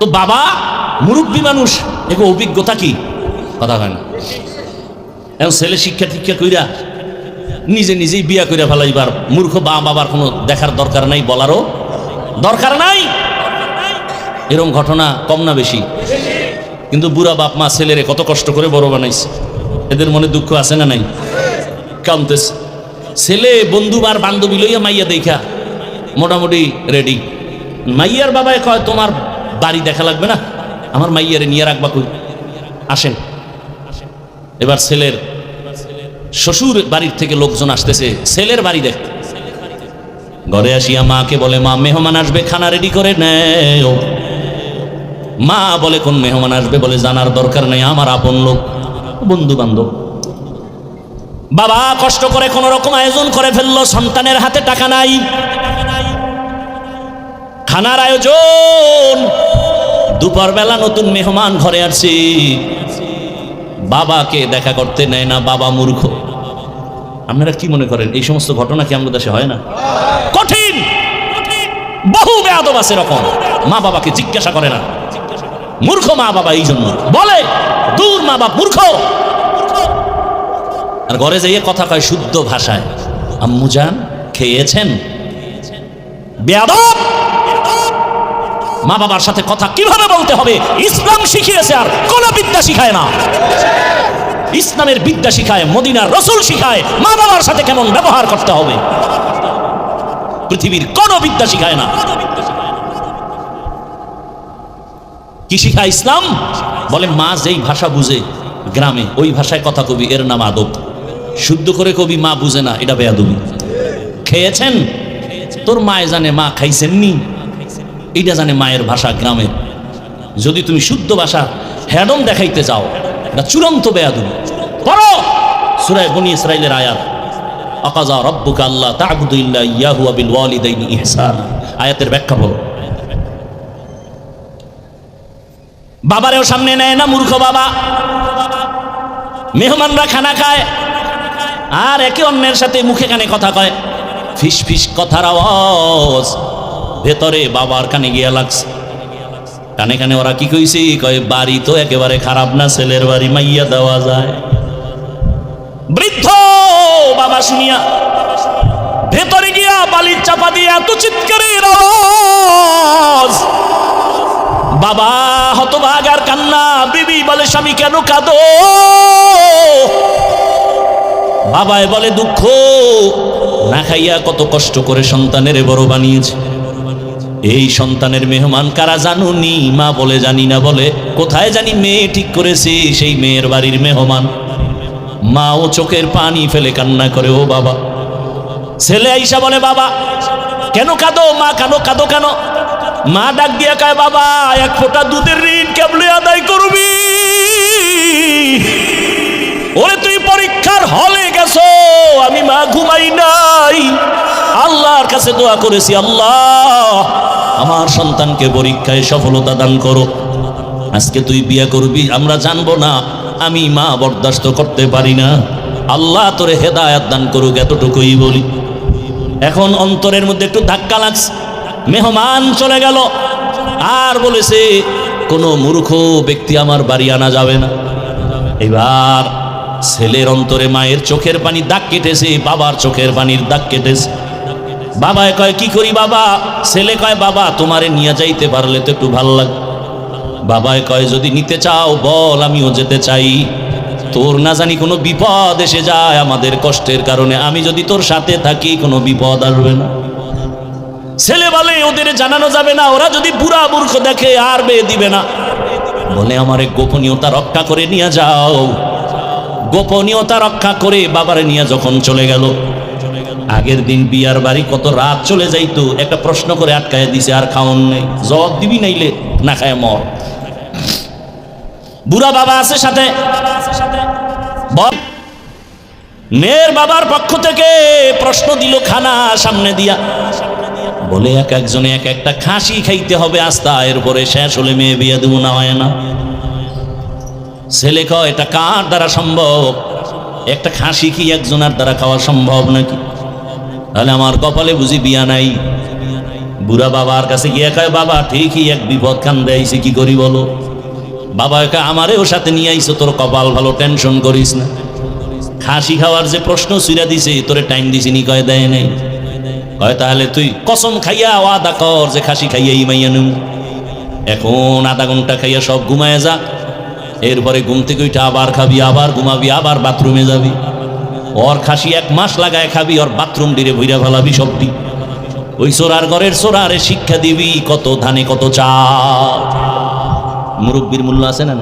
তো বাবা মুরব্বী মানুষ, এগো অভিজ্ঞতা কি, কথা হয় না। এখন ছেলে শিক্ষা টিক্ষা কইরা নিজে নিজেই বিয়া কইরা ফেলাইবার মূর্খ বাবার কোনো দেখার দরকার নাই, বলারও দরকার নাই। এরকম ঘটনা কম না বেশি? কিন্তু বুড়া বাপ মা ছেলেরে কত কষ্ট করে বড় বানাইছে, এদের মনে দুঃখ আছে না নাই? কামতেছে। ছেলে বন্ধু আর বান্ধবী লইয়া মাইয়া দেখা মোটামুটি রেডি। মাইয়ার বাবায় কয় তোমার বাড়ি দেখা লাগবে না, আমার মাইয়ারে নিয়ে রাখবা কই, আসেন। এবার ছেলের শ্বশুর বাড়ির থেকে লোকজন আসতেছে ছেলের বাড়ি দেখ। ঘরে আসিয়া মাকে বলে, মা মেহমান আসবে, খানা রেডি করে নেও। মা বলে, কোন মেহমান আসবে? বলে, জানার দরকার নেই, আমার আপন লোক, বন্ধু বান্ধব। বাবা কষ্ট করে কোন রকম আয়োজন করে ফেললো, সন্তানের হাতে টাকা নাই, খানার আয়োজন। দুপুর বেলা নতুন মেহমান ঘরে আসছে, বাবাকে দেখা করতে নেয় না, বাবা মূর্খ। আপনারা কি মনে করেন এই সমস্ত ঘটনা কি আমাদের দেশে হয় না? কঠিন, বহু বেয়াদব আছে এরকম, মা বাবাকে জিজ্ঞাসা করে না। মূর্খ মা বাবা এই জন্য বলে, দূর মা বাপ মূর্খ। আর ঘরে যাইয়ে কথা কয় শুদ্ধ ভাষায়, আম্মু জান খেয়েছেন। বেয়াদব। মা বাবার সাথে কথা কিভাবে বলতে হবে ইসলাম শিখিয়েছে, আর কোন বিদ্যা শিখায় না। ইসলামের বিদ্যা শিখায়, মদিনার রাসূল শিখায় মা বাবার সাথে কেমন ব্যবহার করতে হবে, পৃথিবীর কোন বিদ্যা শিখায় না। কি শিখায় ইসলাম? বলে মা যেই ভাষা বুঝে গ্রামে ওই ভাষায় কথা কবি, এর নাম আদব। শুদ্ধ করে কবি মা বুঝে না, এটা বেয়াদবি। খেয়েছেন, তোর মায়ে জানে মা খাইছেননি, এইটা জানে মায়ের ভাষা গ্রামের। যদি তুমি শুদ্ধ ভাষা হ্যাডম দেখাইতে যাও, এটা চূড়ান্ত বেয়াদবি। পড়ো সূরা বনী ইসরাঈলের আয়াত, আকাযা রাব্বুকা আল্লা তা'বুদু ইল্লা ইয়াহু ওয়া বিল ওয়ালিদাইনি ইহসানা। আয়াতের ব্যাখ্যা বলো। বাবারেও সামনে নেয় না, মূর্খ বাবা। মেহমানরা খানা খায় আর একে অন্যের সাথে মুখে কানে কথা কয়, ফিস ফিস কথার আওয়াজ ভেতরে বাবার কানে গিয়া লাগছে। কানে কানে ওরা কি কইছে, কয় বাড়ি তো একেবারে খারাপ না, ছেলের বাড়ি মাইয়া দেওয়া যায়। বৃদ্ধ বাবা শুনিয়া ভেতরে গিয়া বালির চাপা দিয়ে এত চিৎকারের আওয়াজ, বাবা হতভাগ আর কান্না। বিবি বলে, স্বামী কেন কাঁদো? বাবায় বলে, দুঃখ না খাইয়া কত কষ্ট করে সন্তানের বড় বানিয়েছে, এই সন্তানের মেহমান কারা জানুনি? মা বলে, জানি না। বলে, কোথায় জানি মেয়ে ঠিক করেছে, সেই মেয়ের বাড়ির মেহমান। মা ও চোখের পানি ফেলে কান্না করে, ও বাবা। ছেলে আইসা বলে, বাবা কেন কাঁদো? মা কেন কাঁদো কেন? মা ডাক দিয়া কয়, বাবা এক ফোঁটা দুধের ঋণ কেবলে আদায় করবি? ওরে তুই পরীক্ষার হলে গেছো, আমি মা ঘুমাই নাই, আল্লাহর কাছে দোয়া করেছি, আল্লাহ আমার সন্তানকে পরীক্ষায় সফলতা দান করো। আজকে তুই বিয়ে করবি, আমরা জানবো না, আমি মা বরদাস্ত করতে পারি না, আল্লাহ তোরে হেদায়েত দান করুক, এতটুকুই বলি। এখন অন্তরের মধ্যে একটু ধাক্কা লাগছে। মেহমান চলে গেল, আর বলেছে কোনো মূর্খ ব্যক্তি আমার বাড়ি আনা যাবে না। এবার ছেলের অন্তরে মায়ের চোখের পানি দাগ কেটেছে, বাবার চোখের পানির দাগ কেটেছে। বাবায় কয়, কি করি বাবা? ছেলে কয়, বাবা তোমারে নিয়ে যাইতে পারলে তো একটু ভালো লাগে। বাবায় কয়, যদি নিতে চাও বল, আমিও যেতে চাই। তোর না জানি কোনো বিপদ এসে যায় আমাদের কষ্টের কারণে, আমি যদি তোর সাথে থাকি কোনো বিপদ আসবে না। ছেলে বলে, ওদের জানানো যাবে না, ওরা যদি বুড়া মূর্খ দেখে আর বিয়ে দিবে না। বলে, আমার গোপনীয়তা রক্ষা করে নিয়ে যাও। গোপনীয়তা রক্ষা করে বাবারে নিয়ে যখন চলে গেল, আগের দিন বিয়ার বাড়ি কত রাত চলে যাইতো, একটা প্রশ্ন করে আটকায় দিছে, আর খাওন নেই, জবাব দিবি নাইলে না খায় মর। বুড়া বাবা আছে সাথে, মেয়ের বাবার পক্ষ থেকে প্রশ্ন দিল, খানা সামনে দিয়া। বলে, এক একজনে এক একটা খাসি খাইতে হবে আস্তা, এরপরে শেষ হলে মেয়ে বিয়ে দেবো, না হয় না। ছেলে কয়, এটা কার দ্বারা সম্ভব? একটা খাসি কি একজনের দ্বারা খাওয়া সম্ভব নাকি? তাহলে আমার কপালে বুঝি বিয়া নাই। বুড়া বাবার কাছে গিয়ে কয় বাবা ঠিকই এক বিপদ কান্দে আইছে, কি করি বলো? বাবা কয় আমারেও সাথে নিয়ে আইছো, তোর কপাল ভালো, টেনশন করিস না। খাসি খাওয়ার যে প্রশ্ন ছুঁড়া দিছে তোরে টাইম দিছিনি? কয় দেয় নাই। কয় তাহলে তুই কসম খাইয়া ওয়াদা কর যে খাসি খাইয়া ইমাইয়া নেব। এখন আধা ঘন্টা খাইয়া সব ঘুমায় যা, এরপরে ঘুম থেকে উঠে আবার খাবি, আবার ঘুমাবি, আবার বাথরুমে যাবি। ওর খাসি 1 মাস লাগায় খাবি, ওর বাথরুম ডিরে ভইরা ফেলাবি সবটি। ওই চোরার ঘরের চোরারে শিক্ষা দিবি কত ধানে কত চাল। মুরব্বীর মূল্য আছে না?